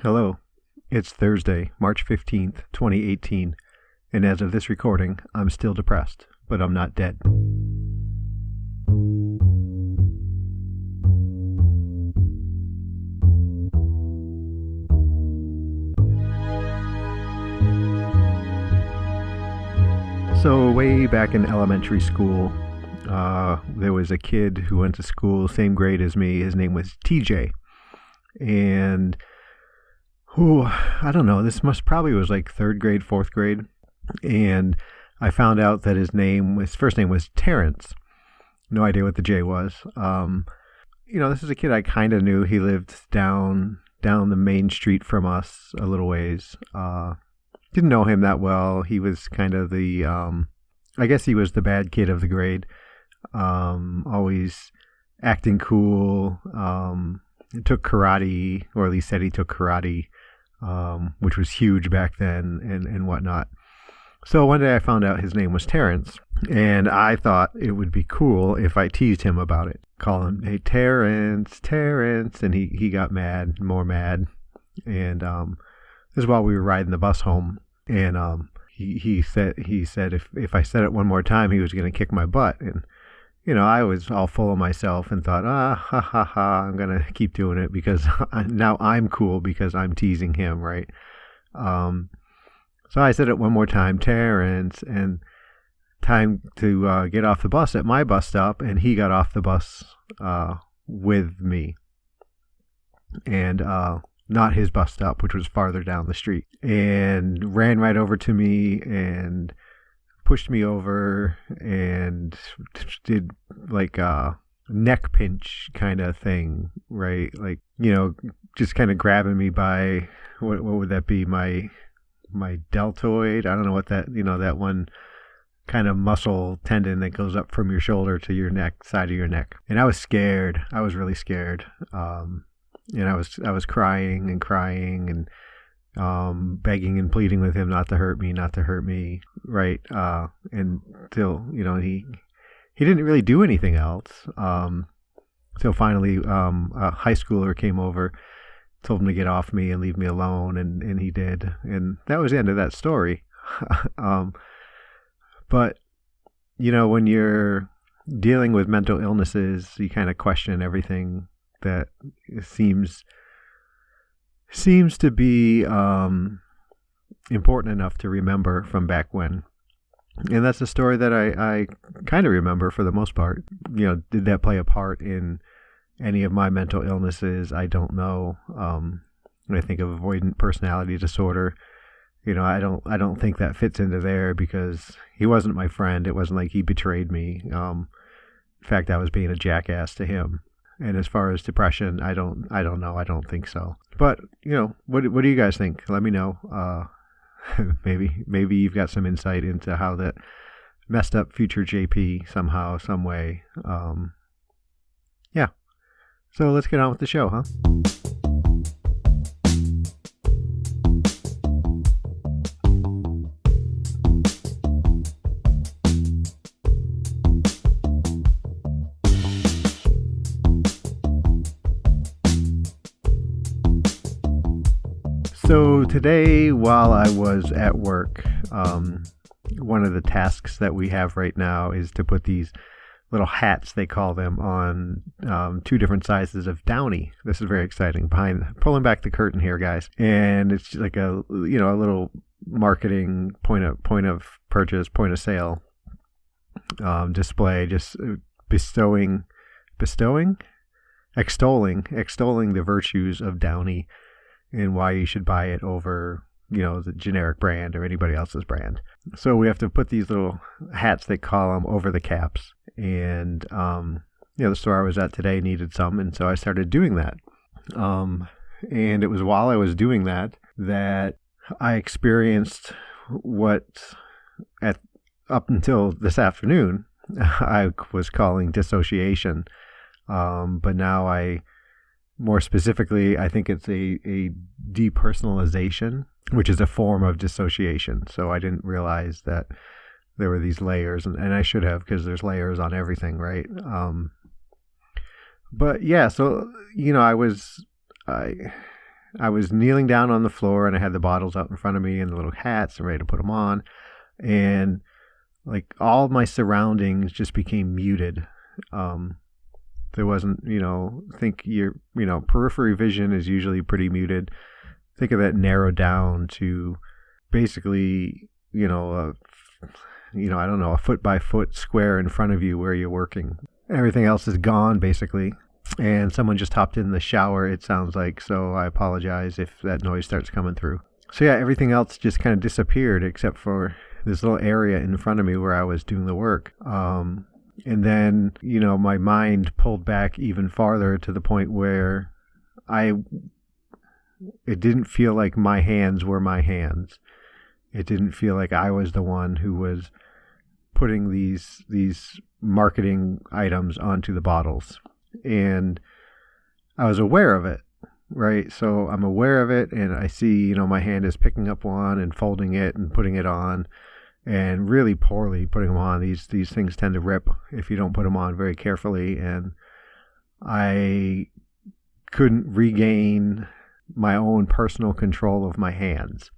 Hello. It's Thursday, March 15th, 2018, and as of this recording, I'm still depressed, but I'm not dead. So way back in elementary school, there was a kid who went to school, same grade as me. His name was TJ. And I don't know, this probably was like third grade, fourth grade. And I found out that his first name was Terrence. No idea what the J was. This is a kid I kind of knew. He lived down the main street from us a little ways. Didn't know him that well. He was kind of I guess he was the bad kid of the grade. Always acting cool. Took karate, or at least said he took karate, which was huge back then and whatnot. So one day I found out his name was Terrence, and I thought it would be cool if I teased him about it. Call him, "Hey, Terrence, Terrence," and he got mad, more mad. And this is while we were riding the bus home, and he said if I said it one more time, he was going to kick my butt. And I was all full of myself and thought, ha ha ha, I'm going to keep doing it because now I'm cool because I'm teasing him, right? So I said it one more time, Terrence, and time to get off the bus at my bus stop, and he got off the bus with me. And not his bus stop, which was farther down the street, and ran right over to me and pushed me over and did like a neck pinch kind of thing, right? Like, just kind of grabbing me by, what would that be? My deltoid. I don't know what that one kind of muscle tendon that goes up from your shoulder to your neck, side of your neck. And I was scared. I was really scared. And I was crying and begging and pleading with him not to hurt me, right? Until he didn't really do anything else. So finally, a high schooler came over, told him to get off me and leave me alone, and he did, and that was the end of that story. But when you're dealing with mental illnesses, you kind of question everything that seems to be important enough to remember from back when. And that's a story that I kind of remember for the most part. Did that play a part in any of my mental illnesses? I don't know. When I think of avoidant personality disorder, I don't think that fits into there because he wasn't my friend. It wasn't like he betrayed me. In fact, I was being a jackass to him. And as far as depression, I don't know. I don't think so. But what do you guys think? Let me know. Maybe you've got some insight into how that messed up future JP somehow, some way. Yeah. So let's get on with the show, huh? So today, while I was at work, one of the tasks that we have right now is to put these little hats, they call them, on two different sizes of Downy. This is very exciting. Pulling back the curtain here, guys, and it's like a little marketing point of purchase, point of sale display, just extolling the virtues of Downy and why you should buy it over, the generic brand or anybody else's brand. So we have to put these little hats, they call them, over the caps. And, the store I was at today needed some, and so I started doing that. And it was while I was doing that I experienced what, up until this afternoon, I was calling dissociation. But now more specifically, I think it's a depersonalization, which is a form of dissociation. So I didn't realize that there were these layers, and I should have, because there's layers on everything, right? But yeah, so I I was kneeling down on the floor, and I had the bottles out in front of me and the little hats and ready to put them on. And like all of my surroundings just became muted. There wasn't, think periphery vision is usually pretty muted. Think of that narrowed down to basically, I don't know, a foot by foot square in front of you where you're working. Everything else is gone basically. And someone just hopped in the shower, it sounds like, so I apologize if that noise starts coming through. So yeah, everything else just kind of disappeared except for this little area in front of me where I was doing the work. And then, my mind pulled back even farther to the point where it didn't feel like my hands were my hands. It didn't feel like I was the one who was putting these marketing items onto the bottles. And I was aware of it, right? So I'm aware of it, and I see, my hand is picking up one and folding it and putting it on, and really poorly putting them on. These things tend to rip if you don't put them on very carefully, and I couldn't regain my own personal control of my hands.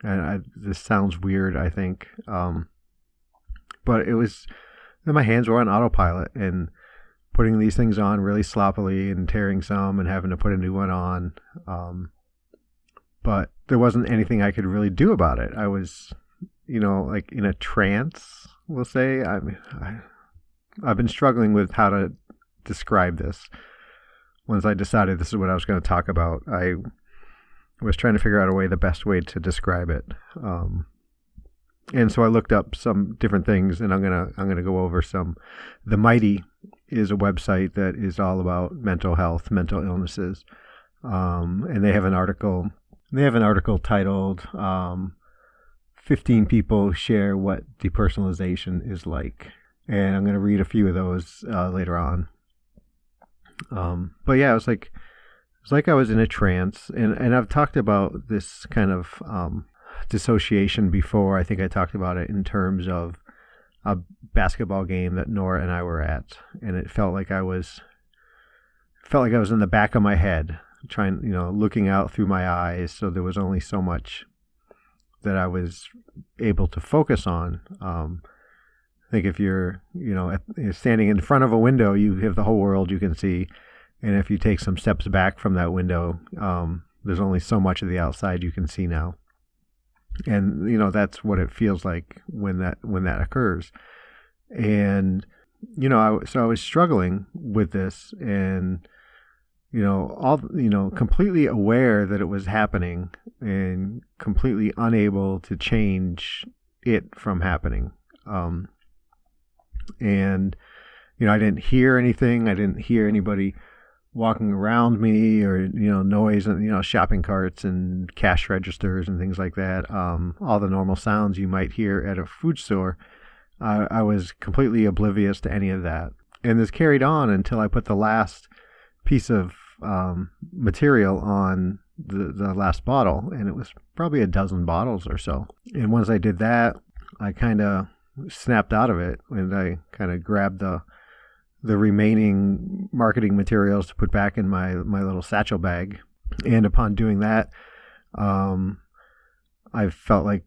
And this sounds weird, I think, but it was, my hands were on autopilot, and putting these things on really sloppily and tearing some and having to put a new one on. But there wasn't anything I could really do about it. I was, like in a trance, we'll say. I've been struggling with how to describe this. Once I decided this is what I was going to talk about, I was trying to figure out the best way to describe it. And so I looked up some different things, and I'm gonna go over some. The Mighty is a website that is all about mental health, mental illnesses, and they have an article. They have an article titled 15 People Share What Depersonalization is Like, and I'm going to read a few of those later on. But yeah, it was like I was in a trance, and I've talked about this kind of dissociation before. I think I talked about it in terms of a basketball game that Nora and I were at, and it felt like I was in the back of my head, trying, looking out through my eyes. So there was only so much that I was able to focus on. I think if you're, standing in front of a window, you have the whole world you can see, and if you take some steps back from that window, there's only so much of the outside you can see now. And that's what it feels like when that occurs. And so I was struggling with this, and completely aware that it was happening, and completely unable to change it from happening. And I didn't hear anything. I didn't hear anybody walking around me, or noise and shopping carts and cash registers and things like that. All the normal sounds you might hear at a food store. I was completely oblivious to any of that, and this carried on until I put the last piece of material on the last bottle, and it was probably a dozen bottles or so. And once I did that, I kind of snapped out of it, and I kind of grabbed the remaining marketing materials to put back in my little satchel bag. And upon doing that, I felt like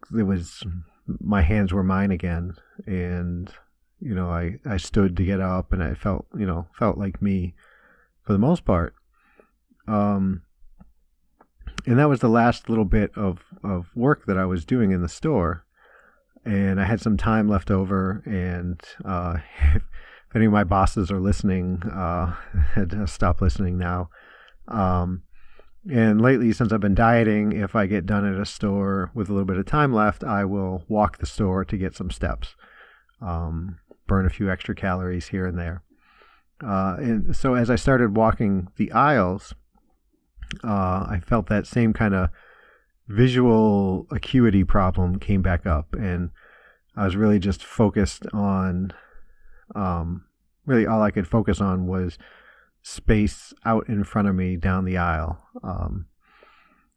my hands were mine again. And, I stood to get up, and I felt like me for the most part. And that was the last little bit of work that I was doing in the store. And I had some time left over, and if any of my bosses are listening, stop listening now. And lately, since I've been dieting, if I get done at a store with a little bit of time left, I will walk the store to get some steps, burn a few extra calories here and there. And so as I started walking the aisles, I felt that same kind of visual acuity problem came back up, and I was really just focused on, really all I could focus on was space out in front of me down the aisle.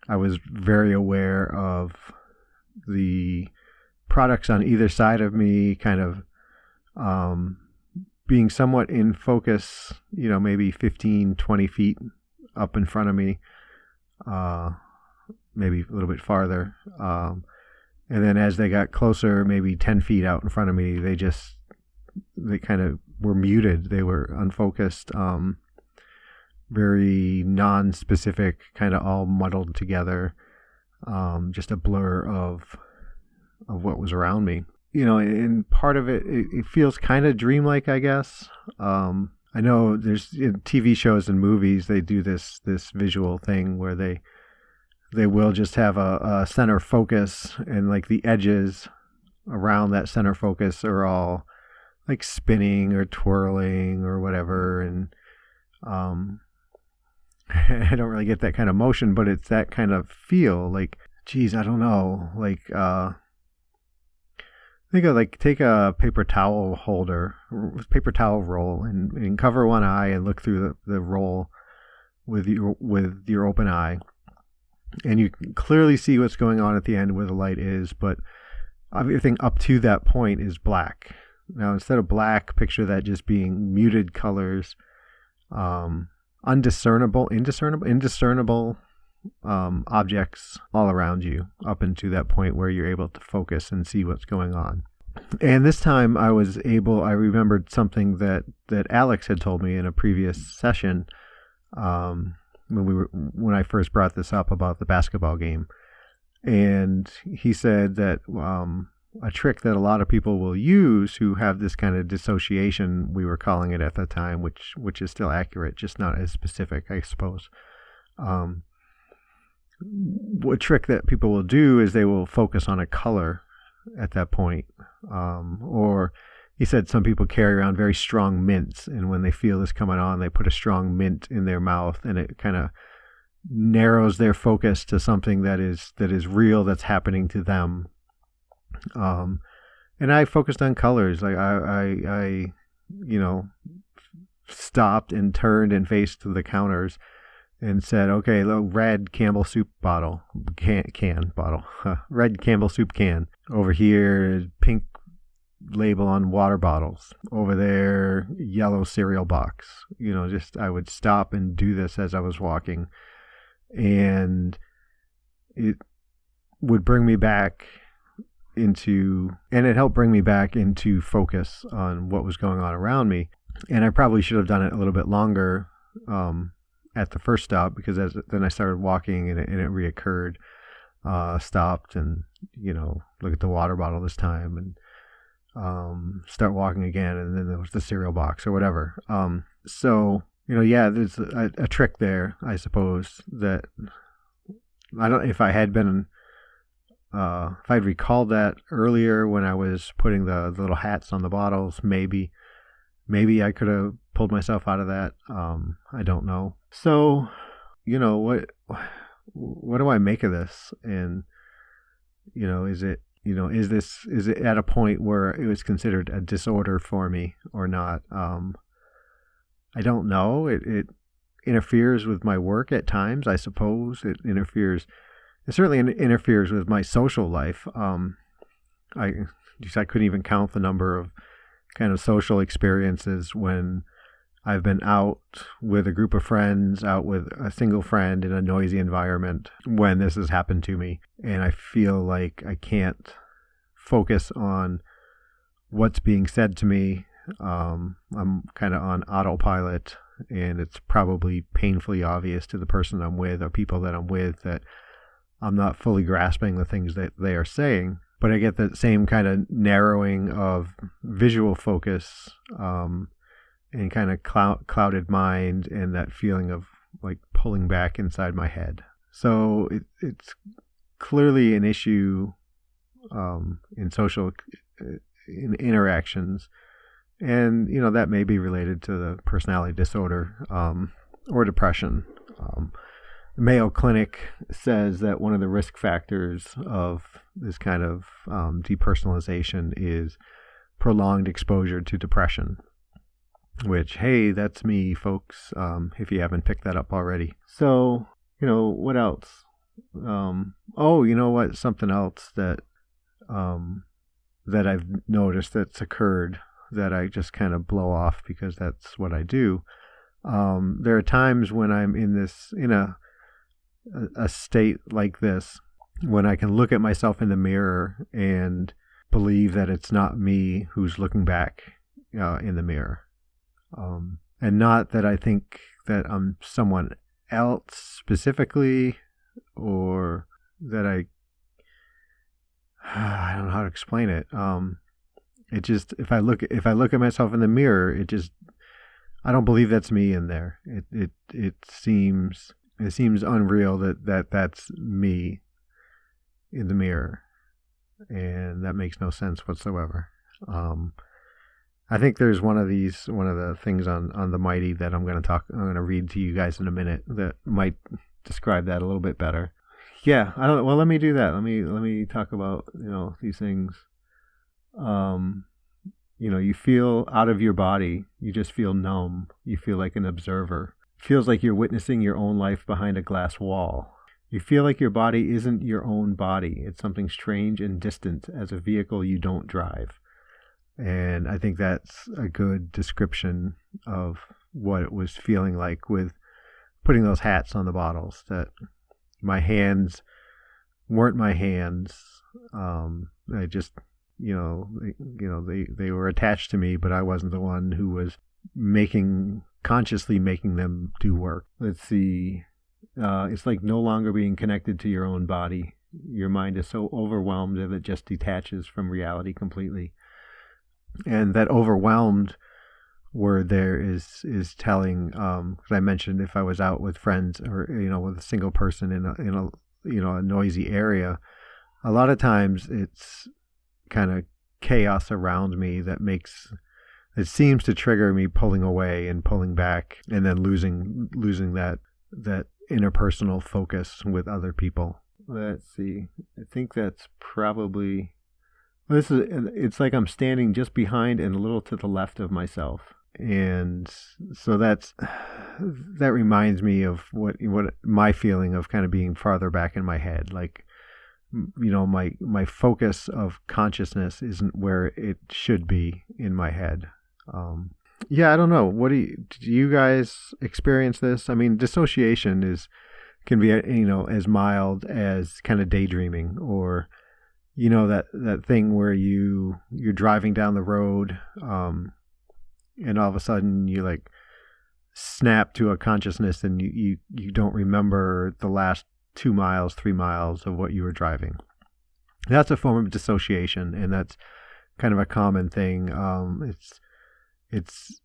I was very aware of the products on either side of me, kind of being somewhat in focus, maybe 15, 20 feet up in front of me. maybe a little bit farther. And then as they got closer, maybe 10 feet out in front of me, they kind of were muted. They were unfocused, very non-specific, kind of all muddled together, just a blur of what was around me. And part of it feels kind of dreamlike, I guess. I know there's in TV shows and movies, they do this visual thing where they will just have a center focus, and like the edges around that center focus are all like spinning or twirling or whatever. And I don't really get that kind of motion, but it's that kind of feel. Like, geez, I don't know. Like, think of like take a paper towel roll, and cover one eye and look through the roll with your open eye, and you can clearly see what's going on at the end where the light is, but everything up to that point is black. Now, instead of black, picture that just being muted colors, indiscernible objects all around you up into that point where you're able to focus and see what's going on. And this time I remembered something that Alex had told me in a previous session, when I first brought this up about the basketball game. And he said that a trick that a lot of people will use who have this kind of dissociation, we were calling it at the time, which is still accurate, just not as specific, I suppose. What trick that people will do is they will focus on a color at that point. Or he said some people carry around very strong mints, and when they feel this coming on, they put a strong mint in their mouth, and it kind of narrows their focus to something that is real, that's happening to them. And I focused on colors. Like I stopped and turned and faced the counters and said, okay, red Campbell soup bottle, can bottle, red Campbell soup can. Over here, pink label on water bottles. Over there, yellow cereal box. I would stop and do this as I was walking. And it would bring me back it helped bring me back into focus on what was going on around me. And I probably should have done it a little bit longer, at the first stop, because then I started walking and it reoccurred. Stopped and look at the water bottle this time, and start walking again, and then there was the cereal box or whatever. So there's a trick there, I suppose, that I don't. If I had been, if I'd recalled that earlier when I was putting the little hats on the bottles, maybe I could have pulled myself out of that. I don't know. So, what do I make of this? And, is it at a point where it was considered a disorder for me or not? I don't know. It interferes with my work at times, I suppose. It certainly interferes with my social life. I couldn't even count the number of kind of social experiences when I've been out with a group of friends, out with a single friend in a noisy environment when this has happened to me. And I feel like I can't focus on what's being said to me. I'm kind of on autopilot, and it's probably painfully obvious to the person I'm with or people that I'm with that I'm not fully grasping the things that they are saying. But I get that same kind of narrowing of visual focus, and kind of clouded mind, and that feeling of like pulling back inside my head. So it's clearly an issue in social interactions, and that may be related to the personality disorder or depression. The Mayo Clinic says that one of the risk factors of this kind of depersonalization is prolonged exposure to depression. Which, hey, that's me, folks, if you haven't picked that up already. So, what else? Something else that I've noticed that's occurred that I just kind of blow off because that's what I do. There are times when I'm in a state like this when I can look at myself in the mirror and believe that it's not me who's looking back in the mirror. And not that I think that I'm someone else specifically, or that I don't know how to explain it. It just, if I look at myself in the mirror, I don't believe that's me in there. It seems unreal that's me in the mirror, and that makes no sense whatsoever. I think there's one of the things on the Mighty that I'm going to read to you guys in a minute that might describe that a little bit better. Yeah, I don't. Well, let me do that. Let me talk about these things. You feel out of your body. You just feel numb. You feel like an observer. It feels like you're witnessing your own life behind a glass wall. You feel like your body isn't your own body. It's something strange and distant as a vehicle you don't drive. And I think that's a good description of what it was feeling like with putting those hats on the bottles, that my hands weren't my hands. I just, they were attached to me, but I wasn't the one who was consciously making them do work. Let's see. It's like no longer being connected to your own body. Your mind is so overwhelmed that it just detaches from reality completely. And that overwhelmed word there is telling. 'Cause I mentioned if I was out with friends or with a single person in a noisy area, a lot of times it's kind of chaos around me it seems to trigger me pulling away and pulling back, and then losing that interpersonal focus with other people. Let's see. I think that's probably. It's like I'm standing just behind and a little to the left of myself. And so that reminds me of what my feeling of kind of being farther back in my head. Like, my focus of consciousness isn't where it should be in my head. Yeah, I don't know. Do you guys experience this? I mean, dissociation can be, as mild as kind of daydreaming, or that thing where you're driving down the road, and all of a sudden you like snap to a consciousness, and you don't remember the last 2 miles, 3 miles of what you were driving. That's a form of dissociation, and that's kind of a common thing. It's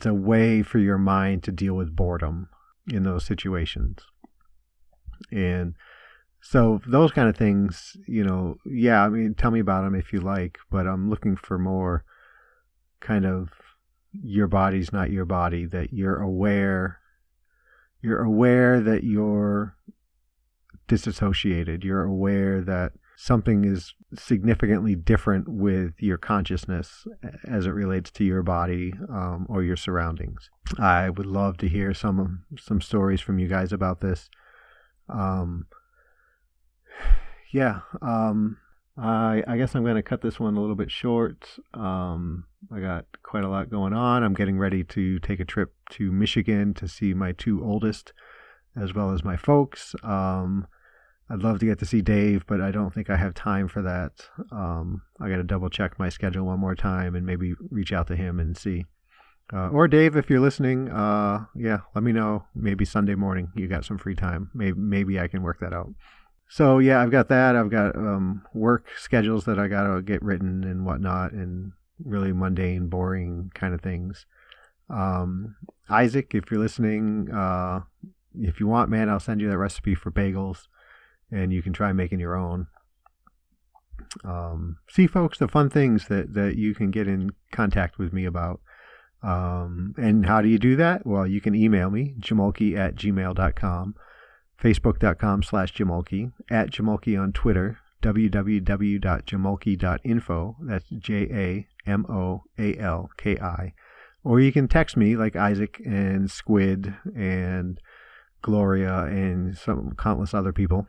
a way for your mind to deal with boredom in those situations. And so those kind of things, I mean, tell me about them if you like, but I'm looking for more kind of your body's not your body, that you're aware that you're disassociated. You're aware that something is significantly different with your consciousness as it relates to your body or your surroundings. I would love to hear some stories from you guys about this. I guess I'm going to cut this one a little bit short. I got quite a lot going on. I'm getting ready to take a trip to Michigan to see my 2 oldest, as well as my folks. I'd love to get to see Dave, but I don't think I have time for that. I got to double check my schedule one more time and maybe reach out to him and see. Or Dave, if you're listening, let me know. Maybe Sunday morning you got some free time. Maybe I can work that out. So yeah, I've got that. I've got work schedules that I got to get written and whatnot, and really mundane, boring kind of things. Isaac, if you're listening, if you want, man, I'll send you that recipe for bagels, and you can try making your own. See, folks, the fun things that you can get in contact with me about. And how do you do that? Well, you can email me, jamoalki@gmail.com, facebook.com/jamoalki, @jamoalki on Twitter, www.jamoalki.info. That's JAMOALKI. Or you can text me like Isaac and Squid and Gloria and some countless other people.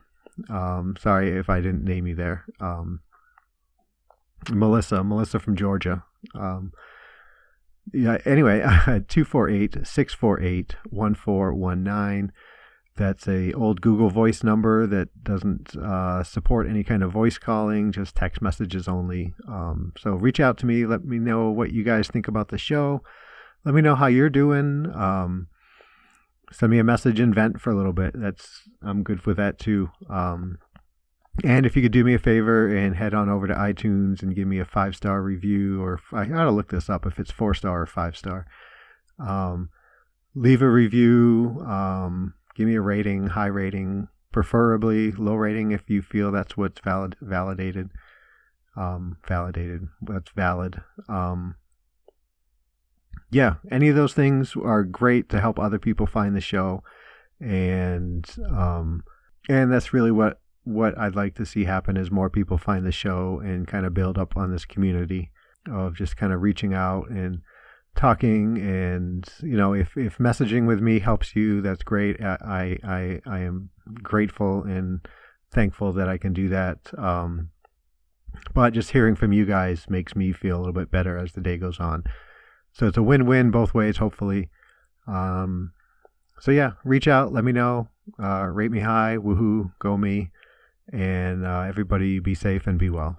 Sorry if I didn't name you there. Melissa from Georgia. Anyway, 248-648-1419. That's a old Google Voice number that doesn't support any kind of voice calling, just text messages only. So reach out to me. Let me know what you guys think about the show. Let me know how you're doing. Send me a message and vent for a little bit. I'm good with that too. And if you could do me a favor and head on over to iTunes and give me a 5-star review, or I gotta look this up if it's 4-star or 5-star. Leave a review. Give me a rating, high rating, preferably low rating if you feel that's what's validated. That's valid. Yeah, any of those things are great to help other people find the show, and that's really what I'd like to see happen is more people find the show and kind of build up on this community of just kind of reaching out and talking. And if messaging with me helps you, that's great. I am grateful and thankful that I can do that. But just hearing from you guys makes me feel a little bit better as the day goes on. So it's a win-win both ways, hopefully. So yeah, reach out, let me know, rate me high, woohoo, go me, and everybody be safe and be well.